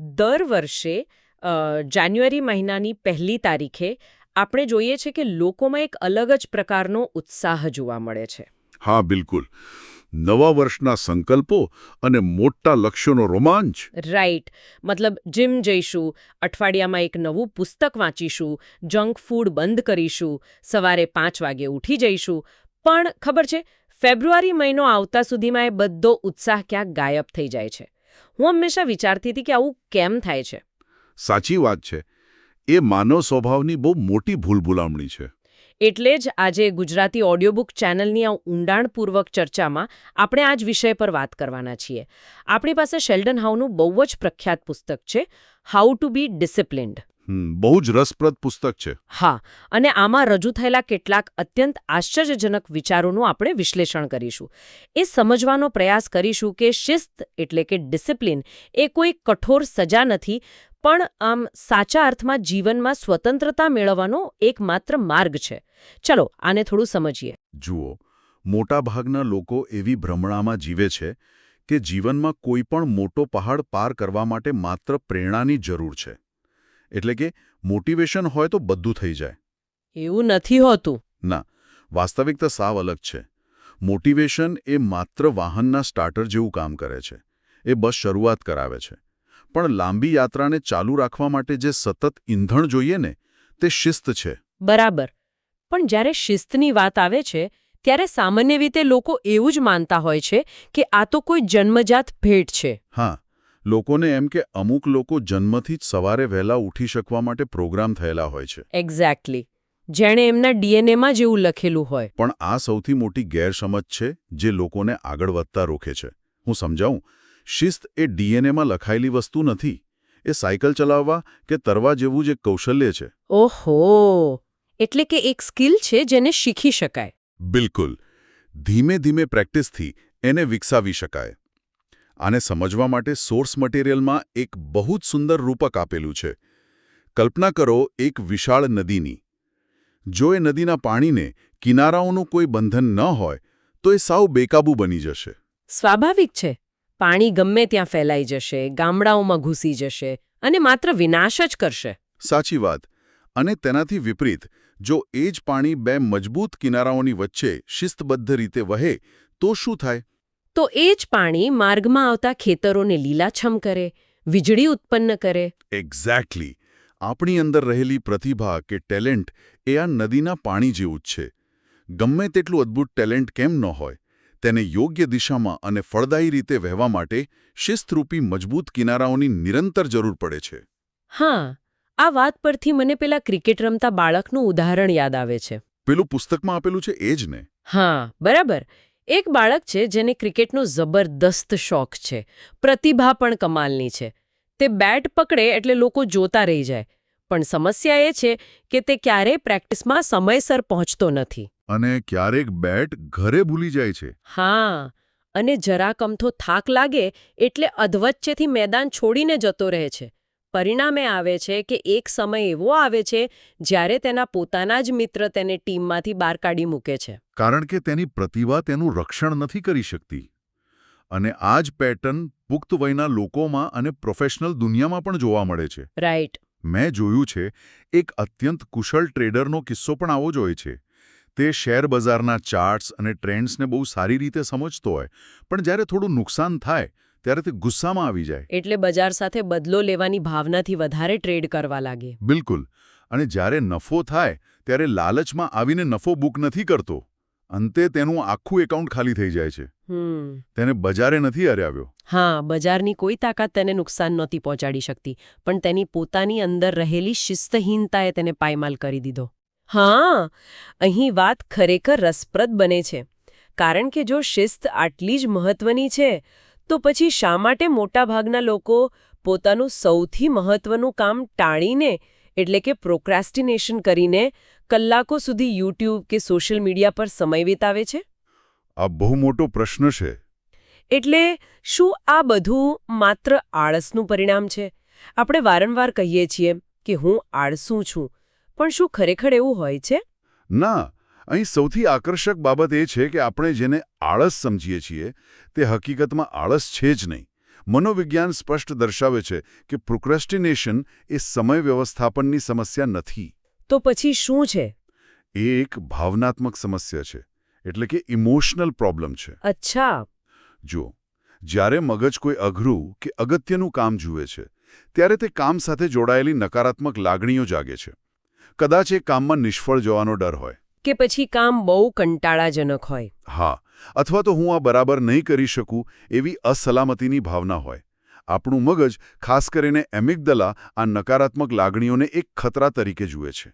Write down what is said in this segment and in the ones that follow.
દર વર્ષે જાન્યુઆરી મહિનાની 1લી તારીખે આપણે જોઈએ છે કે લોકોમાં એક અલગ જ પ્રકારનો ઉત્સાહ જોવા મળે છે. હા, બિલકુલ. નવા વર્ષના સંકલ્પો અને મોટા લક્ષ્યોનો રોમાંચ. રાઈટ. મતલબ જીમ જઈશું, અઠવાડિયામાં એક નવું પુસ્તક વાંચીશું, જંક ફૂડ બંધ કરીશું, સવારે 5 વાગે ઉઠી જઈશું. પણ ખબર છે, ફેબ્રુઆરી મહિનો આવતા સુધીમાં એ બધો ઉત્સાહ ક્યાંક ગાયબ થઈ જાય છે. હું હંમેશા વિચારતી હતી કે આવું કેમ થાય છે. સાચી વાત છે. એ માનવ સ્વભાવની બહુ મોટી ભૂલભુલામણી છે. એટલે જ આજે ગુજરાતી ઓડિયો બુક ચેનલની આ ઊંડાણપૂર્વક ચર્ચામાં આપણે આ જ વિષય પર વાત કરવાના છીએ. આપણી પાસે શેલ્ડન હાઉનું બહુ જ પ્રખ્યાત પુસ્તક છે, હાઉ ટુ બી ડિસિપ્લિન્ડ. બહુ જ રસપ્રદ પુસ્તક છે. હા, અને આમાં રજૂ થયેલા કેટલાક અત્યંત આશ્ચર્યજનક વિચારોનું આપણે વિશ્લેષણ કરીશું. એ સમજવાનો પ્રયાસ કરીશું કે શિસ્ત એટલે કે ડિસિપ્લિન એ કોઈ કઠોર સજા નથી, પણ આમ સાચા અર્થમાં જીવનમાં સ્વતંત્રતા મેળવવાનો એકમાત્ર માર્ગ છે. ચલો આને થોડું સમજીએ. જુઓ, મોટાભાગના લોકો એવી ભ્રમણામાં જીવે છે કે જીવનમાં કોઈ પણ મોટો પહાડ પાર કરવા માટે માત્ર પ્રેરણાની જરૂર છે. એટલે કે મોટિવેશન હોય તો બધું થઈ જાય. એવું નથી હોતું. ના, વાસ્તવિકતા સાવ અલગ છે. મોટિવેશન એ માત્ર વાહનના સ્ટાર્ટર જેવું કામ કરે છે. એ બસ શરૂઆત કરાવે છે. પણ લાંબી યાત્રાને ચાલુ રાખવા માટે જે સતત ઈંધણ જોઈએ ને, તે શિસ્ત છે. બરાબર. પણ જ્યારે શિસ્તની વાત આવે છે, ત્યારે સામાન્ય રીતે લોકો એવું જ માનતા હોય છે કે આ તો કોઈ જન્મજાત ભેટ છે. હા, લોકોને એમ કે અમુક લોકો જન્મથી જ સવારે વહેલા ઉઠી શકવા માટે પ્રોગ્રામ થયેલા હોય છે. એક્ઝેક્ટલી. જેણે એમના ડીએનએમાં જેવું લખેલું હોય. પણ આ સૌથી મોટી ગેરસમજ છે જે લોકોને આગળ વધતા રોકે છે. હું સમજાવું. શિસ્ત એ ડીએનએમાં લખાયેલી વસ્તુ નથી. એ સાયકલ ચલાવવા કે તરવા જેવું જ એક કૌશલ્ય છે. ઓહો, એટલે કે એક સ્કિલ છે જેને શીખી શકાય. બિલકુલ. ધીમે ધીમે પ્રેક્ટિસથી એને વિકસાવી શકાય. આને સમજવા માટે સોર્સ મટીરિયલમાં એક બહુ જ સુંદર રૂપક આપેલું છે. કલ્પના કરો એક વિશાળ નદીની. જો એ નદીના પાણીને કિનારાઓનું કોઈ બંધન ન હોય તો એ સાવ બેકાબૂ બની જશે. સ્વાભાવિક છે. પાણી ગમે ત્યાં ફેલાઈ જશે, ગામડાઓમાં ઘૂસી જશે અને માત્ર વિનાશ જ કરશે. સાચી વાત. અને તેનાથી વિપરીત, જો એ જ પાણી બે મજબૂત કિનારાઓની વચ્ચે શિસ્તબદ્ધ રીતે વહે તો શું થાય? તો એ જ પાણી માર્ગમાં આવતા ખેતરોને લીલાછમ કરે, વીજળી ઉત્પન્ન કરે. એક્ઝેક્ટલી. આપણી અંદર રહેલી પ્રતિભા કે ટેલેન્ટ એ આ નદીના પાણી જેવું જ છે. ગમે તેટલું અદ્ભુત ટેલેન્ટ કેમ ન હોય, તેને યોગ્ય દિશામાં અને ફળદાયી રીતે વહેવા માટે શિસ્તરૂપી મજબૂત કિનારાઓની નિરંતર જરૂર પડે છે. હા, આ વાત પરથી મને પેલા ક્રિકેટ રમતા બાળકનું ઉદાહરણ યાદ આવે છે. પેલું પુસ્તકમાં આપેલું છે એ જ ને? હા, બરાબર. એક બાળક છે જેને ક્રિકેટનો જબરદસ્ત શોખ છે. પ્રતિભા પણ કમાલની છે. તે બેટ પકડે એટલે લોકો જોતા રહી જાય. પણ સમસ્યા એ છે કે તે ક્યારેય પ્રેક્ટિસમાં સમયસર પહોંચતો નથી. અને ક્યારેક બેટ ઘરે ભૂલી જાય છે. હા, અને જરા કમથો થાક લાગે એટલે અધવચ્ચેથી મેદાન છોડીને જતો રહે છે. પરિણામે આવે છે કે એક સમય એવો આવે છે જ્યારે તેના પોતાના જ મિત્ર તેને ટીમમાંથી બહાર કાઢી મૂકે છે. કારણ કે તેની પ્રતિભા તેનું રક્ષણ નથી કરી શકતી. અને આ જ પેટર્ન પુખ્ત વયના લોકોમાં અને પ્રોફેશનલ દુનિયામાં પણ જોવા મળે છે. રાઈટ. મેં જોયું છે, એક અત્યંત કુશળ ટ્રેડરનો કિસ્સો પણ આવો જ હોય છે. તે શેર બજારના ચાર્ટ્સ અને ટ્રેન્ડ્સને બહુ સારી રીતે સમજતો હોય, પણ જ્યારે થોડું નુકસાન થાય ત્યારે તે ગુસ્સામાં આવી જાય. એટલે બજાર સાથે બદલો લેવાની ભાવનાથી વધારે ટ્રેડ કરવા લાગે. બિલકુલ. અને જ્યારે નફો થાય ત્યારે લાલચમાં આવીને નફો બુક નથી કરતો. અંતે તેનું આખું એકાઉન્ટ ખાલી થઈ જાય છે. તેને બજારે નથી હરાવ્યો. હા, બજારની કોઈ તાકાત તેને નુકસાન નહોતી પહોંચાડી શકતી, પણ તેની પોતાની અંદર રહેલી શિસ્તહીનતાએ તેને પાયમાલ કરી દીધો. હા, અહીં વાત ખરેખર રસપ્રદ બને છે. કારણ કે જો શિસ્ત આટલી જ મહત્વની છે, તો પછી શા માટે મોટાભાગના લોકો પોતાનું સૌથી મહત્વનું કામ ટાળીને, એટલે કે પ્રોક્રેસ્ટિનેશન કરીને, કલાકો સુધી યુટ્યુબ કે સોશિયલ મીડિયા પર સમય વિતાવે છે? આ બહુ મોટો પ્રશ્ન છે. એટલે શું આ બધું માત્ર આળસનું પરિણામ છે? આપણે વારંવાર કહીએ છીએ કે હું આળસું છું, પણ શું ખરેખર એવું હોય છે? ના. અહીં સૌથી આકર્ષક બાબત એ છે કે આપણે જેને આળસ સમજીએ છીએ તે હકીકતમાં આળસ છે જ નહીં. મનોવિજ્ઞાન સ્પષ્ટ દર્શાવે છે કે પ્રોક્રેસ્ટિનેશન એ સમય વ્યવસ્થાપનની સમસ્યા નથી. તો પછી શું છે? એ એક ભાવનાત્મક સમસ્યા છે, એટલે કે ઇમોશનલ પ્રોબ્લેમ છે. અચ્છા. જો જ્યારે મગજ કોઈ અઘરું કે અગત્યનું કામ જુએ છે, ત્યારે તે કામ સાથે જોડાયેલી નકારાત્મક લાગણીઓ જાગે છે. કદાચ એ કામમાં નિષ્ફળ જવાનો ડર હોય, કે પછી કામ બહુ કંટાળાજનક હોય. હા, અથવા તો હું આ બરાબર નહીં કરી શકું એવી અસલામતીની ભાવના હોય. આપણું મગજ, ખાસ કરીને એમિગદલા, આ નકારાત્મક લાગણીઓને એક ખતરા તરીકે જુએ છે.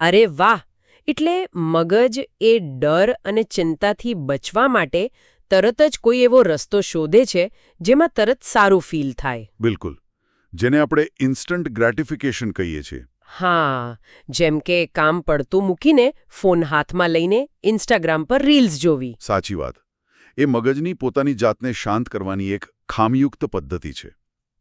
અરે વાહ! એટલે મગજ એ ડર અને ચિંતાથી બચવા માટે તરત જ કોઈ એવો રસ્તો શોધે છે જેમાં તરત સારું ફીલ થાય. બિલકુલ. જેને આપણે ઇન્સ્ટન્ટ ગ્રેટિફિકેશન કહીએ છીએ. હા, જેમ કે કામ પડતું મૂકીને ફોન હાથમાં લઈને ઇન્સ્ટાગ્રામ પર રીલ્સ જોવી. સાચી વાત. એ મગજની પોતાની જાતને શાંત કરવાની એક ખામયુક્ત પદ્ધતિ છે.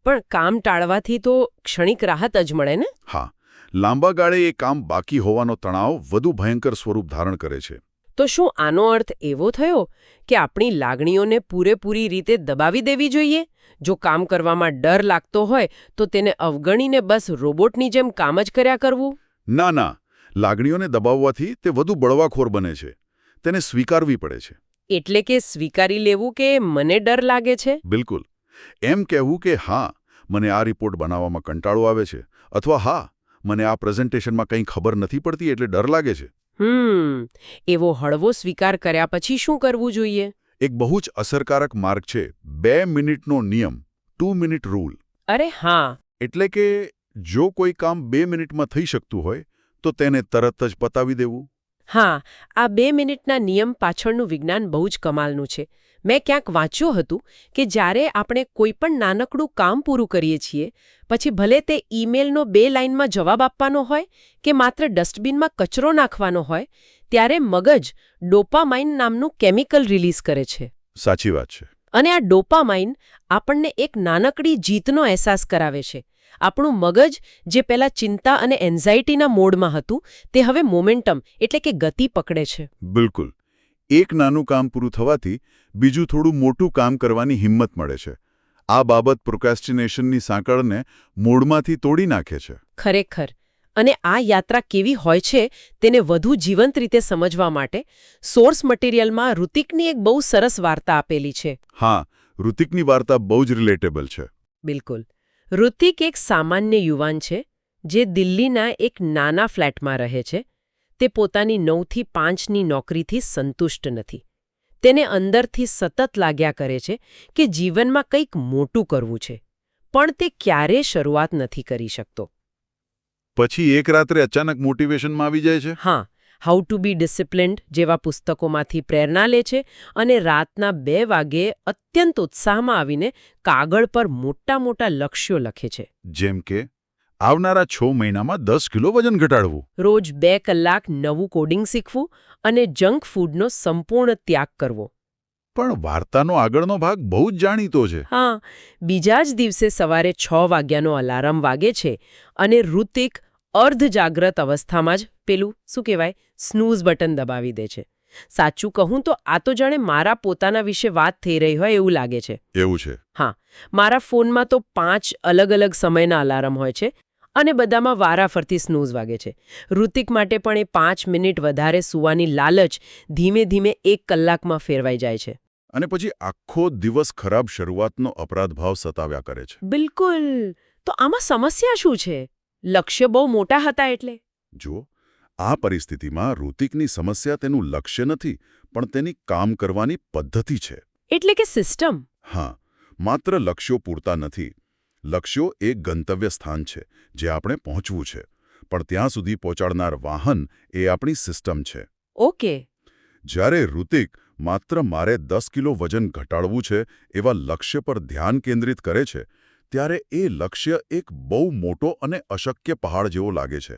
પણ કામ ટાળવાથી તો ક્ષણિક રાહત જ મળે ને? હા, લાંબા ગાળે એ કામ બાકી હોવાનો તણાવ વધુ ભયંકર સ્વરૂપ ધારણ કરે છે. તો શું આનો અર્થ એવો થયો કે આપણી લાગણીઓને પૂરેપૂરી રીતે દબાવી દેવી જોઈએ? જો કામ કરવામાં ડર લાગતો હોય તો તેને અવગણીને બસ રોબોટની જેમ કામ જ કર્યા કરવું? ના ના, લાગણીઓને દબાવવાથી તે વધુ બળવાખોર બને છે. તેને સ્વીકારવી પડે છે. એટલે કે સ્વીકારી લેવું કે મને ડર લાગે છે? બિલકુલ. એમ કહેવું કે હા, મને આ રિપોર્ટ બનાવવામાં કંટાળો આવે છે, અથવા હા, મને આ પ્રેઝન્ટેશનમાં કંઈ ખબર નથી પડતી એટલે ડર લાગે છે. એવો હળવો સ્વીકાર કર્યા પછી શું કરવું જોઈએ? એક બહુ જ અસરકારક માર્ગ છે 2 મિનિટનો નિયમ, 2 મિનિટ રૂલ. અરે હા. એટલે કે જો કોઈ કામ 2 મિનિટમાં થઈ શકતું હોય તો તેને તરત જ પતાવી દેવું. હા, આ 2 મિનિટના નિયમ પાછળનું વિજ્ઞાન બહુ જ કમાલનું છે. મેં ક્યાંક વાંચ્યું હતું કે જ્યારે આપણે કોઈ પણ નાનકડું કામ પૂરું કરીએ છીએ, પછી ભલે તે ઈમેલનો 2 લાઇનમાં જવાબ આપવાનો હોય કે માત્ર ડસ્ટબિનમાં કચરો નાખવાનો હોય, ત્યારે મગજ ડોપામાઇન નામનું કેમિકલ રિલીઝ કરે છે. સાચી વાત છે. અને આ ડોપામાઇન આપણને એક નાનકડી જીતનો અહેસાસ કરાવે છે. આપણું મગજ જે પહેલા ચિંતા અને એન્ઝાઇટીના મોડમાં હતું, તે હવે મોમેન્ટમ એટલે કે ગતિ પકડે છે. બિલકુલ. એક નાનું કામ પૂરું થવાથી બીજું થોડું મોટું કામ કરવાની હિંમત મળે છે. આ બાબત પ્રોક્રેસ્ટિનેશનની સાંકળને મૂળમાંથી તોડી નાખે છે. ખરેખર. અને આ યાત્રા કેવી હોય છે તેને વધુ જીવંત રીતે સમજવા માટે સોર્સ મટીરિયલમાં ઋતિકની એક બહુ સરસ વાર્તા આપેલી છે. હા, ઋતિકની વાર્તા બહુ જ રિલેટેબલ છે. બિલકુલ. ઋતિક એક સામાન્ય યુવાન છે જે દિલ્હીના એક નાના ફ્લેટમાં રહે છે. તે પોતાની 9 થી 5ની નોકરીથી સંતુષ્ટ નથી. તેને અંદરથી સતત લાગ્યા કરે છે કે જીવનમાં કંઈક મોટું કરવું છે, પણ તે ક્યારેય શરૂઆત નથી કરી શકતો. પછી એક રાત્રે અચાનક મોટિવેશનમાં આવી જાય છે. હા, હાઉ ટુ બી ડિસિપ્લિન્ડ જેવા પુસ્તકોમાંથી પ્રેરણા લે છે અને રાતના 2 વાગ્યે અત્યંત ઉત્સાહમાં આવીને કાગળ પર મોટા મોટા લક્ષ્યો લખે છે. જેમ કે આવનારા 6 મહિનામાં 10 કિલો વજન ઘટાડવું, રોજ 2 કલાક નવું કોડિંગ શીખવું અને જંક ફૂડનો સંપૂર્ણ ત્યાગ કરવો. પણ વાર્તાનો આગળનો ભાગ બહુ જ જાણીતો છે. હા, બીજા જ દિવસે સવારે 6 વાગ્યાનો અલાર્મ વાગે છે અને ઋતિક અર્ધજાગ્રત અવસ્થામાં જ પેલું શું કહેવાય સ્નૂઝ બટન દબાવી દે છે. સાચું કહું તો આ તો જાણે મારા પોતાના વિશે વાત થઈ રહી હોય એવું લાગે છે. એવું છે. હા, મારા ફોનમાં તો 5 અલગ અલગ સમયના અલાર્મ હોય છે અને બધામાં વારાફરતી સ્નૂઝ વાગે છે. ઋતિક માટે પણ એ 5 મિનિટ વધારે સૂવાની લાલચ ધીમે ધીમે 1 કલાકમાં ફેરવાઈ જાય છે. અને પછી આખો દિવસ ખરાબ શરૂઆતનો અપરાધભાવ સતાવ્યા કરે છે. બિલકુલ. તો આમાં સમસ્યા શું છે? લક્ષ્ય બહુ મોટા હતા એટલે? જુઓ, આ પરિસ્થિતિમાં ઋતિકની સમસ્યા તેનું લક્ષ્ય નથી, પણ તેની કામ કરવાની પદ્ધતિ છે. એટલે કે સિસ્ટમ. હા, માત્ર લક્ષ્યો પૂરતા નથી. લક્ષ્યો એક ગંતવ્ય સ્થાન છે જે આપણે પહોંચવું છે, પણ ત્યાં સુધી પહોંચાડનાર વાહન એ આપણી સિસ્ટમ છે. ઓકે. જ્યારે ઋતિક માત્ર મારે 10 કિલો વજન ઘટાડવું છે એવા લક્ષ્ય પર ધ્યાન કેન્દ્રિત કરે છે, ત્યારે એ લક્ષ્ય એક બહુ મોટો અને અશક્ય પહાડ જેવો લાગે છે.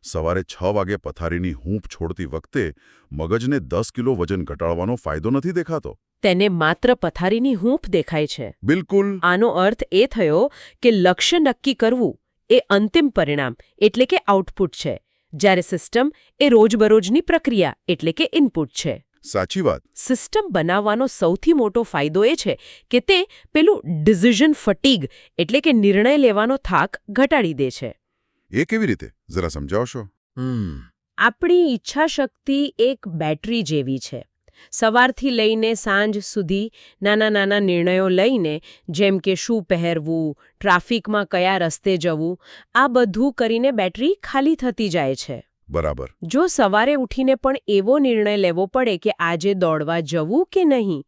સવારે 6 વાગે પથારીની હૂંફ છોડતી વખતે મગજને 10 કિલો વજન ઘટાડવાનો ફાયદો નથી દેખાતો. તેને માત્ર પથારીની હૂંફ દેખાય છે. બિલકુલ. આનો અર્થ એ થયો કે લક્ષ્ય નક્કી કરવું એ અંતિમ પરિણામ એટલે કે આઉટપુટ છે, જ્યારે સિસ્ટમ એ રોજબરોજની પ્રક્રિયા એટલે કે ઇનપુટ છે. સાચી વાત. સિસ્ટમ બનાવવાનો સૌથી મોટો ફાયદો એ છે કે તે પેલું ડિસિઝન ફટીગ એટલે કે નિર્ણય લેવાનો થાક ઘટાડી દે છે. એ કેવી રીતે? જરા સમજાવશો. આપણી ઈચ્છા શક્તિ એક બેટરી જેવી છે. સવારથી લઈને સાંજ સુધી નાના નાના નિર્ણયો લઈને, જેમ કે શું પહેરવું, ટ્રાફિકમાં કયા રસ્તે જવું, આ બધું કરીને બેટરી ખાલી થતી જાય છે. બરાબર. જો સવારે ઉઠીને પણ એવો નિર્ણય લેવો પડે કે આજે દોડવા જવું કે નહીં,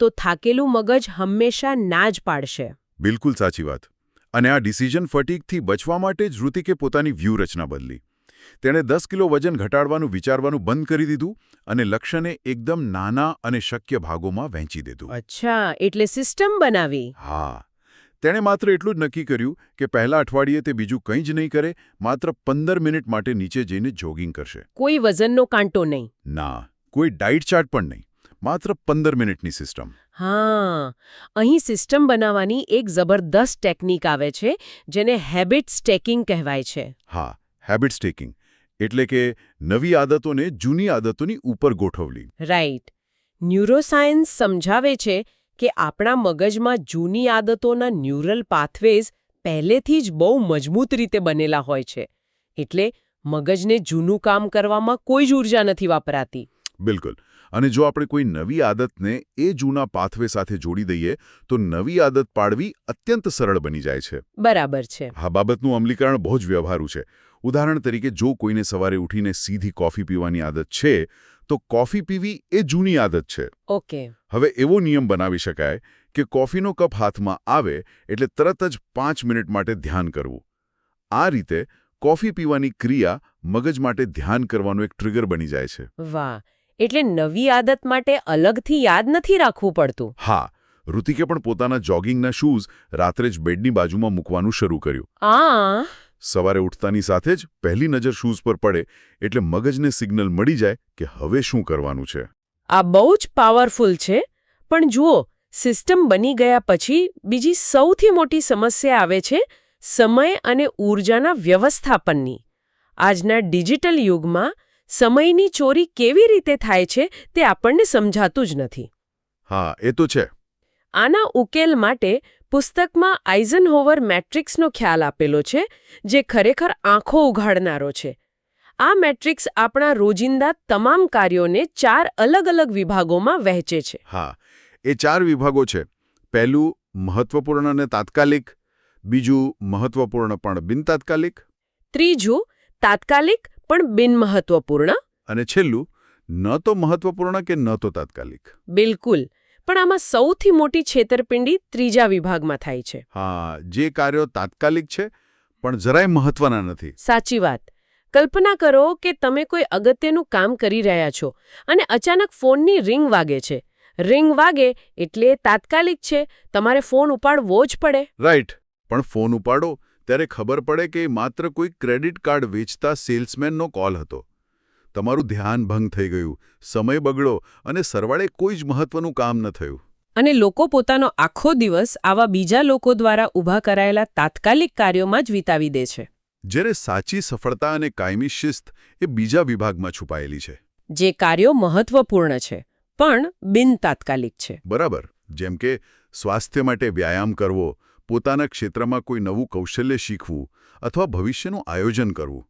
તો થાકેલું મગજ હંમેશા ના જ પાડશે. બિલકુલ સાચી વાત. અને આ ડિસિઝન ફટીગથી બચવા માટે જ ઋતિકે પોતાની વ્યૂહરચના બદલી. તેણે 10 કિલો વજન ઘટાડવાનું વિચારવાનું બંધ કરી દીધું અને લક્ષ્યને એકદમ નાના અને શક્ય ભાગોમાં વહેંચી દીધું. અચ્છા, એટલે સિસ્ટમ બનાવી. હા. તેણે માત્ર એટલું જ નક્કી કર્યું કે પહેલા અઠવાડિયે તે બીજું કંઈ જ નહીં કરે, માત્ર 15 મિનિટ માટે નીચે જઈને જોગિંગ કરશે. કોઈ વજનનો કાંટો નહીં. ના, કોઈ ડાયટ ચાર્ટ પણ નહીં. માત્ર 15 મિનિટની સિસ્ટમ. હા, અહીં સિસ્ટમ બનાવવાની એક જબરદસ્ત ટેકનિક આવે છે, જેને હેબિટ સ્ટેકિંગ કહેવાય છે. હા, હેબિટ સ્ટેકિંગ એટલે કે નવી આદતોને જૂની આદતોની ઉપર ગોઠવવી. રાઈટ. ન્યુરોસાયન્સ સમજાવે છે કે આપણા મગજમાં જૂની આદતોના ન્યુરલ પાથવેઝ પહેલેથી જ બહુ મજબૂત રીતે બનેલા હોય છે. એટલે મગજને જૂનું કામ કરવામાં કોઈ જ ઊર્જા નથી વાપરાતી. બિલકુલ. અને જો આપણે કોઈ નવી આદતને એ જૂના પાથવે સાથે જોડી દઈએ તો નવી આદત પાડવી અત્યંત સરળ બની જાય છે. બરાબર છે. આ બાબતનું અમલીકરણ બહુ જ વ્યવહારુ છે. ઉદાહરણ તરીકે, જો કોઈને સવારે ઉઠીને સીધી કોફી પીવાની આદત છે, તો કોફી પીવી એ જૂની આદત છે. ઓકે. હવે એવો નિયમ બનાવી શકાય કે કોફીનો કપ હાથમાં આવે એટલે તરત જ 5 મિનિટ માટે ધ્યાન કરવું. આ રીતે કોફી પીવાની ક્રિયા મગજ માટે ધ્યાન કરવાનું એક ટ્રિગર બની જાય છે. વાહ! એટલે નવી આદત માટે અલગથી યાદ નથી રાખવું પડતું. હા, ઋતિકે પણ પોતાના જોગિંગના શૂઝ રાત્રે જ બેડની બાજુમાં મૂકવાનું શરૂ કર્યું. આ સવારે ઉઠતાની સાથે જ પહેલી નજર શૂઝ પર પડે એટલે મગજને સિગ્નલ મળી જાય કે હવે શું કરવાનું છે. આ બહુ જ પાવરફુલ છે. પણ જુઓ, સિસ્ટમ બની ગયા પછી બીજી સૌથી મોટી સમસ્યા આવે છે સમય અને ઊર્જાના વ્યવસ્થાપનની. આજના ડિજિટલ યુગમાં સમયની ચોરી કેવી રીતે થાય છે તે આપણને સમજાતું જ નથી. હા, એ તો છે. આના ઉકેલ માટે પુસ્તકમાં આઇઝનહોવર મેટ્રિક્સનો ખ્યાલ આપેલો છે, જે ખરેખર આંખો ઉઘાડનારો છે. આ મેટ્રિક્સ આપણા રોજિંદા તમામ કાર્યોને 4 અલગ અલગ વિભાગોમાં વહેંચે છે. હા, એ 4 વિભાગો છે. પહેલું મહત્વપૂર્ણ અને તાત્કાલિક, બીજું મહત્વપૂર્ણ પણ બિનતાત્કાલિક, ત્રીજું તાત્કાલિક પણ બિનમહત્વપૂર્ણ, અને છેલ્લું ન તો મહત્વપૂર્ણ કે ન તો તાત્કાલિક. બિલકુલ. પણ આમાં સૌથી મોટી છેતરપિંડી ત્રીજા વિભાગમાં થાય છે. હા, જે કાર્યો તાત્કાલિક છે પણ જરાય મહત્વના નથી. સાચી વાત. કલ્પના કરો કે તમે કોઈ અગત્યનું કામ કરી રહ્યા છો અને અચાનક ફોનની રિંગ વાગે છે. રિંગ વાગે એટલે તાત્કાલિક છે, તમારે ફોન ઉપાડવો જ પડે. રાઈટ. પણ ફોન ઉપાડો ત્યારે ખબર પડે કે માત્ર કોઈ ક્રેડિટ કાર્ડ વેચતા સેલ્સમેનનો કોલ હતો. તમારું ધ્યાન ભંગ થઈ ગયું, સમય બગડો અને સરવાળે કોઈ જ મહત્વનું કામ ન થયું. અને લોકો પોતાનો આખો દિવસ આવા બીજા લોકો દ્વારા ઊભા કરાયેલા તાત્કાલિક કાર્યોમાં જ વિતાવી દે છે. જ્યારે સાચી સફળતા અને કાયમી શિસ્ત એ બીજા વિભાગમાં છુપાયેલી છે. જે કાર્યો મહત્વપૂર્ણ છે પણ બિનતાત્કાલિક છે. બરાબર. જેમ કે સ્વાસ્થ્ય માટે વ્યાયામ કરવો, પોતાના ક્ષેત્રમાં કોઈ નવું કૌશલ્ય શીખવું અથવા ભવિષ્યનું આયોજન કરવું.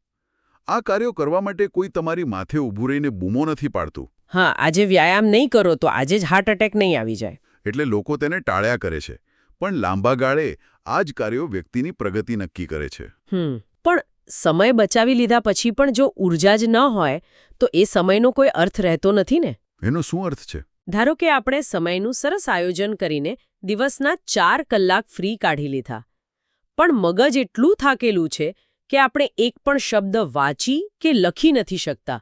આ કાર્યો કરવા માટે કોઈ તમારી માથે ઊભું રહીને બૂમો નથી પાડતું. હા, આજે વ્યાયામ નહીં કરો તો આજે જ હાર્ટ એટેક નહીં આવી જાય. એટલે લોકો તેને ટાળ્યા કરે છે. પણ લાંબા ગાળે આ જ કાર્યો વ્યક્તિની પ્રગતિ નક્કી કરે છે. પણ સમય બચાવી લીધા પછી પણ જો ઊર્જા જ ન હોય તો એ સમયનો કોઈ અર્થ રહેતો નથી ને. એનો શું અર્થ છે? ધારો કે આપણે સમયનું સરસ આયોજન કરીને દિવસના 4 કલાક ફ્રી કાઢી લીધા, પણ મગજ એટલું થાકેલું છે કે આપણે એક પણ શબ્દ વાંચી કે લખી નથી શકતા.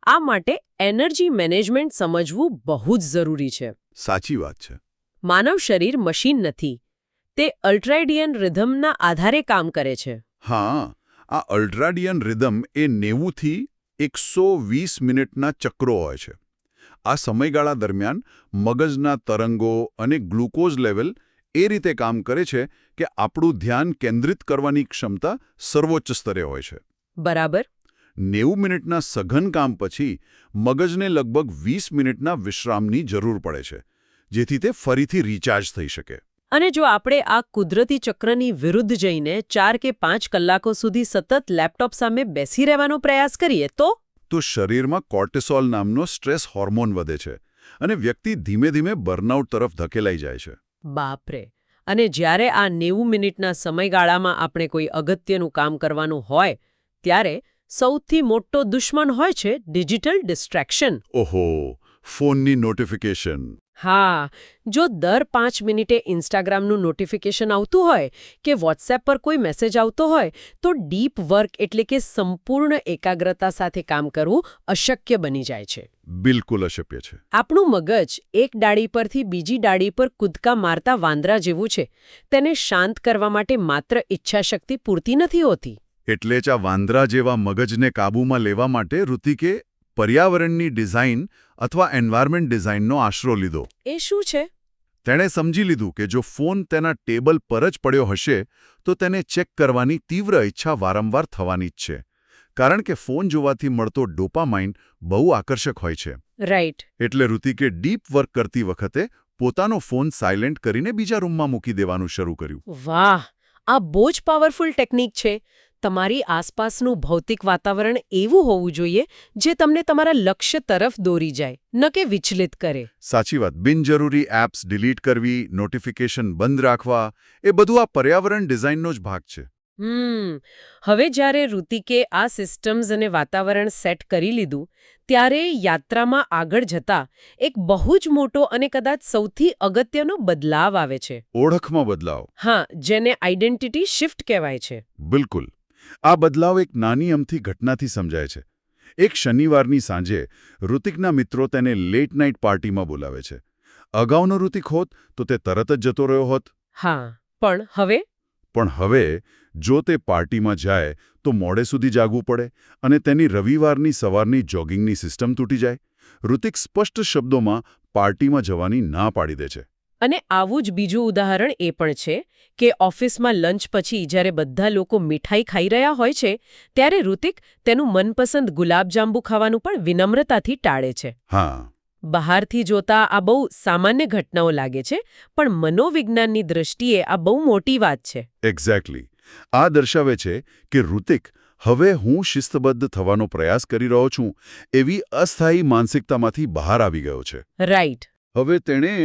આ માટે એનર્જી મેનેજમેન્ટ સમજવું બહુ જ જરૂરી છે. સાચી વાત છે. માનવ શરીર મશીન નથી. તે અલ્ટ્રાડિયન રિધમના આધારે કામ કરે છે. હા, આ અલ્ટ્રાડિયન રિધમ એ 90 થી 120 મિનિટના ચક્રો હોય છે. આ સમયગાળા દરમિયાન મગજના તરંગો અને ગ્લુકોઝ લેવલ એ રીતે કામ કરે છે કે આપણું ધ્યાન કેન્દ્રિત કરવાની ક્ષમતા સર્વોચ્ચ સ્તરે હોય છે. બરાબર. 90 મિનિટના સઘન કામ પછી મગજને લગભગ 20 મિનિટના વિશ્રામની જરૂર પડે છે, જેથી તે ફરીથી રિચાર્જ થઈ શકે. અને જો આપણે આ કુદરતી ચક્રની વિરુદ્ધ જઈને 4 કે 5 કલાકો સુધી સતત લેપટોપ સામે બેસી રહેવાનો પ્રયાસ કરીએ તો શરીરમાં કોર્ટિસોલ નામનો સ્ટ્રેસ હોર્મોન વધે છે અને વ્યક્તિ ધીમે ધીમે બર્નઆઉટ તરફ ધકેલાઈ જાય છે. બાપરે! અને જ્યારે આ 90 મિનિટના સમયગાળામાં આપણે કોઈ અગત્યનું કામ કરવાનું હોય ત્યારે સૌથી મોટો દુશ્મન હોય છે ડિજિટલ ડિસ્ટ્રેક્શન. ઓહો, ફોનની નોટિફિકેશન. હા, જો દર 5 મિનિટે ઇન્સ્ટાગ્રામનું નોટિફિકેશન આવતું હોય કે વોટ્સએપ પર કોઈ મેસેજ આવતો હોય તો ડીપ વર્ક એટલે કે સંપૂર્ણ એકાગ્રતા સાથે કામ કરવું અશક્ય બની જાય છે. બિલકુલ અશક્ય છે. આપણું મગજ એક ડાળી પરથી બીજી ડાળી પર કૂદકા મારતા વાંદરા જેવું છે. તેને શાંત કરવા માટે માત્ર ઈચ્છાશક્તિ પૂરતી નથી હોતી. એટલે જ આ વાંદરા જેવા મગજને કાબૂમાં લેવા માટે ઋતિકે પર્યાવરણની ડિઝાઇન અથવા એન્વાયરમેન્ટ ડિઝાઇનનો આશરો લીધો. એ શું છે? તેણે સમજી લીધું કે જો ફોન તેના ટેબલ પર જ પડ્યો હશે તો તેને ચેક કરવાની તીવ્ર ઈચ્છા વારંવાર થવાની જ છે. કારણ કે ફોન જોવાથી મળતો ડોપામાઇન બહુ આકર્ષક હોય છે. રાઈટ. એટલે ઋતિકે ડીપ વર્ક કરતી વખતે પોતાનો ફોન સાયલેન્ટ કરીને બીજા રૂમમાં મૂકી દેવાનું શરૂ કર્યું. વાહ! આ બહુ જ પાવરફુલ ટેકનિક છે. તમારી આસપાસનું ભૌતિક વાતાવરણ એવું હોવું જોઈએ જે તમને તમારા લક્ષ્ય તરફ દોરી જાય, ન કે વિચલિત કરે. સાચી વાત. બિનજરૂરી એપ્સ ડિલીટ કરવી, નોટિફિકેશન બંધ રાખવા, એ બધું આ પર્યાવરણ ડિઝાઇનનો જ ભાગ છે. હવે જ્યારે ઋતિકે આ સિસ્ટમ્સ અને વાતાવરણ સેટ કરી લીધું ત્યારે યાત્રામાં આગળ જતા એક બહુ જ મોટો અને કદાચ સૌથી અગત્યનો બદલાવ આવે છે. ઓળખમાં બદલાવ. હા, જેને આઇડેન્ટિટી શિફ્ટ કહેવાય છે. બિલકુલ. આ બદલાવ એક નાની અમથી ઘટનાથી સમજાય છે. એક શનિવારની સાંજે ઋતિકના મિત્રો તેને લેટ નાઇટ પાર્ટીમાં બોલાવે છે. અગાઉનો ઋતિક હોત તો તે તરત જ જતો રહ્યો હોત. હા, પણ હવે જો તે પાર્ટીમાં જાય તો મોડે સુધી જાગવું પડે અને તેની રવિવારની સવારની જોગિંગની સિસ્ટમ તૂટી જાય. ઋતિક સ્પષ્ટ શબ્દોમાં પાર્ટીમાં જવાની ના પાડી દે છે. અને આવું જ બીજું ઉદાહરણ એ પણ છે કે ઓફિસમાં લંચ પછી જ્યારે બધા લોકો મીઠાઈ ખાઈ રહ્યા હોય છે ત્યારે ઋતિક તેનું મનપસંદ ગુલાબજાંબુ ખાવાનું પણ વિનમ્રતાથી ટાળે છે. હા. બહારથી જોતા આ બહુ સામાન્ય ઘટનાઓ લાગે છે, પણ મનોવિજ્ઞાનની દૃષ્ટિએ આ બહુ મોટી વાત છે. એક્ઝેક્ટલી. આ દર્શાવે છે કે ઋતિક હવે હું શિસ્તબદ્ધ થવાનો પ્રયાસ કરી રહ્યો છું એવી અસ્થાયી માનસિકતામાંથી બહાર આવી ગયો છે. રાઈટ. હવે તેણે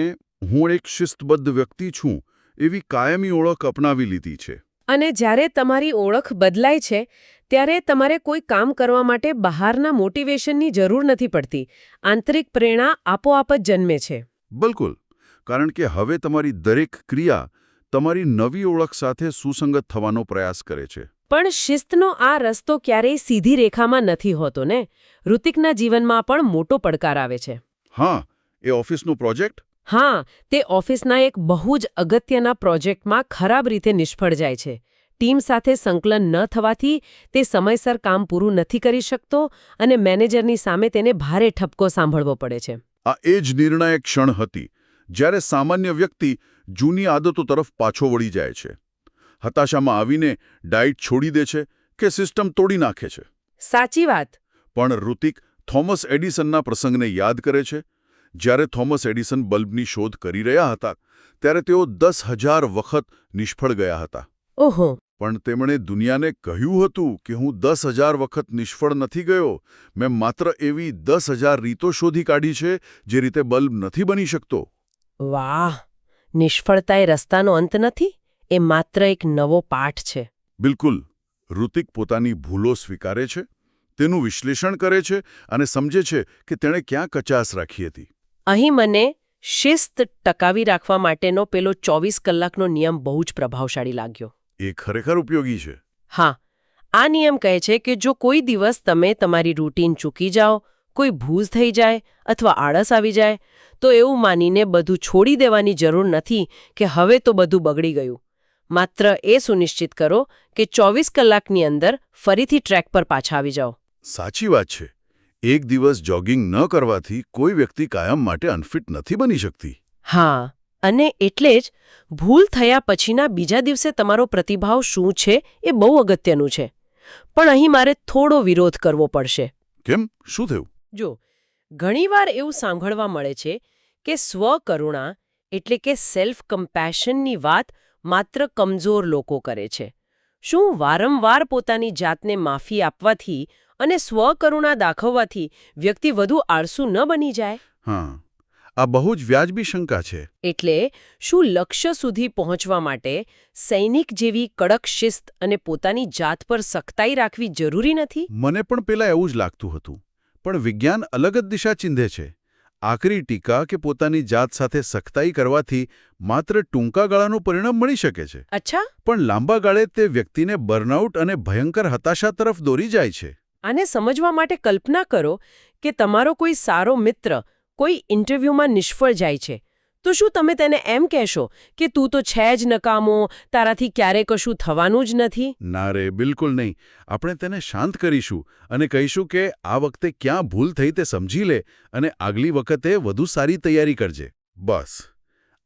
હું એક શિસ્તબદ્ધ વ્યક્તિ છું એવી કાયમી ઓળખ અપનાવી લીધી છે. અને જ્યારે તમારી ઓળખ બદલાય છે ત્યારે તમારે કોઈ કામ કરવા માટે બહારના મોટિવેશનની જરૂર નથી પડતી. આંતરિક પ્રેરણા આપોઆપ જ જન્મે છે. બિલકુલ. કારણ કે હવે તમારી દરેક ક્રિયા તમારી નવી ઓળખ સાથે સુસંગત થવાનો પ્રયાસ કરે છે. પણ શિસ્તનો આ રસ્તો ક્યારેય સીધી રેખામાં નથી હોતો ને. ઋતિકના જીવનમાં પણ મોટો પડકાર આવે છે. હા, એ ઓફિસનો પ્રોજેક્ટ? હા, તે ઓફિસના એક બહુ જ અગત્યના પ્રોજેક્ટમાં ખરાબ રીતે નિષ્ફળ જાય છે. ટીમ સાથે સંકલન ન થવાથી તે સમયસર કામ પૂરું નથી કરી શકતો અને મેનેજરની સામે તેને ભારે ઠપકો સાંભળવો પડે છે. આ એ જ નિર્ણાયક ક્ષણ હતી જ્યારે સામાન્ય વ્યક્તિ જૂની આદતો તરફ પાછો વળી જાય છે. હતાશામાં આવીને ડાયટ છોડી દે છે કે સિસ્ટમ તોડી નાખે છે. સાચી વાત. પણ ઋતિક થોમસ એડિસનના પ્રસંગને યાદ કરે છે. જ્યારે થોમસ એડિસન બલ્બની શોધ કરી રહ્યા હતા ત્યારે તેઓ 10,000 વખત નિષ્ફળ ગયા હતા. ઓહો. પણ તેમણે દુનિયાને કહ્યું હતું કે હું 10,000 વખત નિષ્ફળ નથી ગયો. મેં માત્ર એવી 10,000 રીતો શોધી કાઢી છે જે રીતે બલ્બ નથી બની શકતો. વાહ! નિષ્ફળતા એ રસ્તાનો અંત નથી, એ માત્ર એક નવો પાઠ છે. બિલકુલ. ઋતિક પોતાની ભૂલો સ્વીકારે છે, તેનું વિશ્લેષણ કરે છે અને સમજે છે કે તેણે ક્યાં કચાશ રાખી હતી. અહીં મને શિસ્ત ટકાવી રાખવા માટેનો પેલો 24 કલાકનો નિયમ બહુ જ પ્રભાવશાળી લાગ્યો. એ ખરેખર ઉપયોગી છે. હા, આ નિયમ કહે છે કે જો કોઈ દિવસ તમે તમારી રૂટીન ચૂકી જાઓ, કોઈ ભૂલ થઈ જાય અથવા આળસ આવી જાય તો એવું માનીને બધું છોડી દેવાની જરૂર નથી કે હવે તો બધું બગડી ગયું. માત્ર એ સુનિશ્ચિત કરો કે 24 કલાકની અંદર ફરીથી ટ્રેક પર પાછા આવી જાઓ. સાચી વાત છે. એક દિવસ જોગિંગ ન કરવાથી કોઈ વ્યક્તિ કાયમ માટે અનફિટ નથી બની શકતી. હા, અને એટલે જ ભૂલ થયા પછીના બીજા દિવસે તમારો પ્રતિભાવ શું છે એ બહુ અગત્યનું છે. પણ અહીં મારે થોડો વિરોધ કરવો પડશે. કેમ? શું થયું? જો ઘણીવાર એવું સાંભળવા મળે છે કે સ્વકરુણા એટલે કે સેલ્ફ કમ્પેશનની વાત માત્ર કમજોર લોકો કરે છે. શું વારંવાર પોતાની જાતને માફી આપવાથી અને સ્વકરુણા દાખવવાથી વ્યક્તિ વધુ આળસુ ન બની જાય? હા, આ બહુ જ વ્યાજબી શંકા છે. એટલે શું લક્ષ્ય સુધી પહોંચવા માટે સૈનિક જેવી કડક શિસ્ત અને પોતાની જાત પર સખ્તાઈ રાખવી જરૂરી નથી? મને પણ પેલા એવું જ લાગતું હતું, પણ વિજ્ઞાન અલગ જ દિશા ચીંધે છે. આકરી ટીકા કે પોતાની જાત સાથે સખ્તાઈ કરવાથી માત્ર ટૂંકા ગાળાનું પરિણામ મળી શકે છે. અચ્છા, પણ લાંબા ગાળે તે વ્યક્તિને બર્નઆઉટ અને ભયંકર હતાશા તરફ દોરી જાય છે. આને સમજવા માટે કલ્પના કરો કે તમારો કોઈ સારો મિત્ર કોઈ ઇન્ટરવ્યૂમાં નિષ્ફળ જાય છે, તો શું તમે તેને એમ કહેશો કે તું તો છે જ નકામો, તારાથી ક્યારેય કશું થવાનું જ નથી? ના રે, બિલકુલ નહીં. આપણે તેને શાંત કરીશું અને કહીશું કે આ વખતે ક્યાં ભૂલ થઈ તે સમજી લે અને આગલી વખતે વધુ સારી તૈયારી કરજે. બસ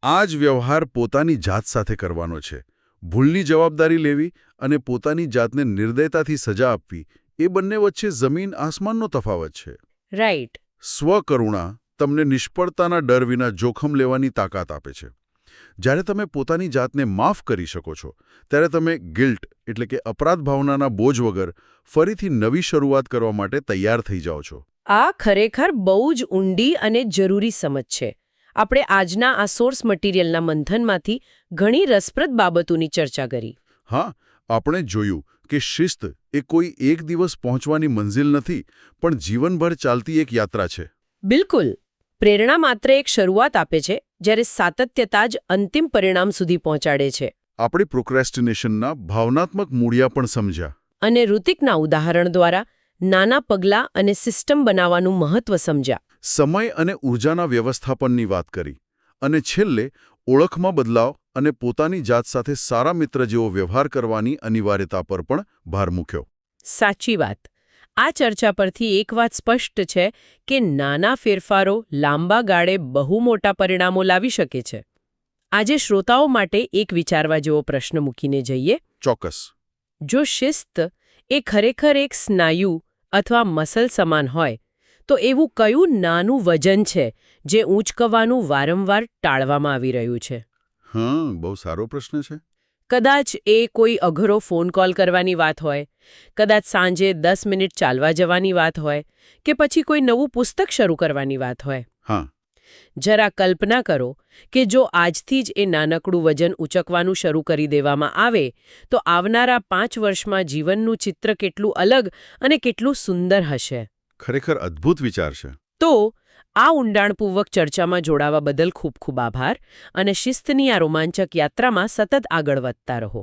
આ જ વ્યવહાર પોતાની જાત સાથે કરવાનો છે. ભૂલની જવાબદારી લેવી અને પોતાની જાતને નિર્દયતાથી સજા આપવી, એ બંને વચ્ચે જમીન આસમાનનો તફાવત છે. રાઈટ. સ્વકરુણા તમને નિષ્ફળતાના ડર વિના જોખમ લેવાની તાકાત આપે છે. જ્યારે તમે પોતાની જાતને માફ કરી શકો છો, ત્યારે તમે ગિલ્ટ એટલે કે અપરાધ ભાવનાના બોજ વગર ફરીથી નવી શરૂઆત કરવા માટે તૈયાર થઈ જાઓ છો. આ ખરેખર બહુ જ ઊંડી અને જરૂરી સમજ છે. આપણે આજના આ સોર્સ મટીરિયલના મંથનમાંથી ઘણી રસપ્રદ બાબતોની ચર્ચા કરી. હા, આપણે જોયું કે શિસ્ત એ કોઈ એક દિવસ પહોંચવાની મંઝિલ નથી, પણ જીવનભર ચાલતી એક યાત્રા છે. બિલકુલ. પ્રેરણા માત્ર એક શરૂઆત આપે છે, જ્યારે સાતત્યતા જ અંતિમ પરિણામ સુધી પહોંચાડે છે. આપણે પ્રોક્રેસ્ટિનેશનના ભાવનાત્મક મૂળિયા પણ સમજ્યા. અને ઋતિકના ઉદાહરણ દ્વારા નાના પગલાં અને સિસ્ટમ બનાવવાનું મહત્વ સમજ્યા. સમય અને ઊર્જાના વ્યવસ્થાપનની વાત કરી. અને છેલ્લે ઓળખમાં બદલાવ અને પોતાની જાત સાથે સારા મિત્ર જેવો વ્યવહાર કરવાની અનિવાર્યતા પર પણ ભાર મૂક્યો. સાચી વાત. આ ચર્ચા પરથી એક વાત સ્પષ્ટ છે કે નાના ફેરફારો લાંબા ગાળે બહુ મોટા પરિણામો લાવી શકે છે. આજે શ્રોતાઓ માટે એક વિચારવા જેવો પ્રશ્ન મૂકીને જઈએ. ચોક્કસ. જો શિસ્ત એ ખરેખર એક સ્નાયુ અથવા મસલ સમાન હોય, તો એવું કયું નાનું વજન છે જે ઊંચકવાનું વારંવાર ટાળવામાં આવી રહ્યું છે? હા, બહુ સારો પ્રશ્ન છે. કદાચ એ કોઈ અઘરો ફોન કોલ કરવાની વાત હોય, કદાચ સાંજે 10 મિનિટ ચાલવા જવાની વાત હોય, કે પછી કોઈ નવું પુસ્તક શરૂ કરવાની વાત હોય. હા. જરા કલ્પના કરો કે જો આજથી જ એ નાનકડું વજન ઊંચકવાનું શરૂ કરી દેવામાં આવે, તો આવનારા 5 વર્ષમાં જીવનનું ચિત્ર કેટલું અલગ અને કેટલું સુંદર હશે. ખરેખર અદ્ભુત વિચાર છે. તો આ ઊંડાણપૂર્વક ચર્ચામાં જોડાવા બદલ ખૂબ ખૂબ આભાર અને શિસ્તની આ રોમાંચક યાત્રામાં સતત આગળ વધતા રહો.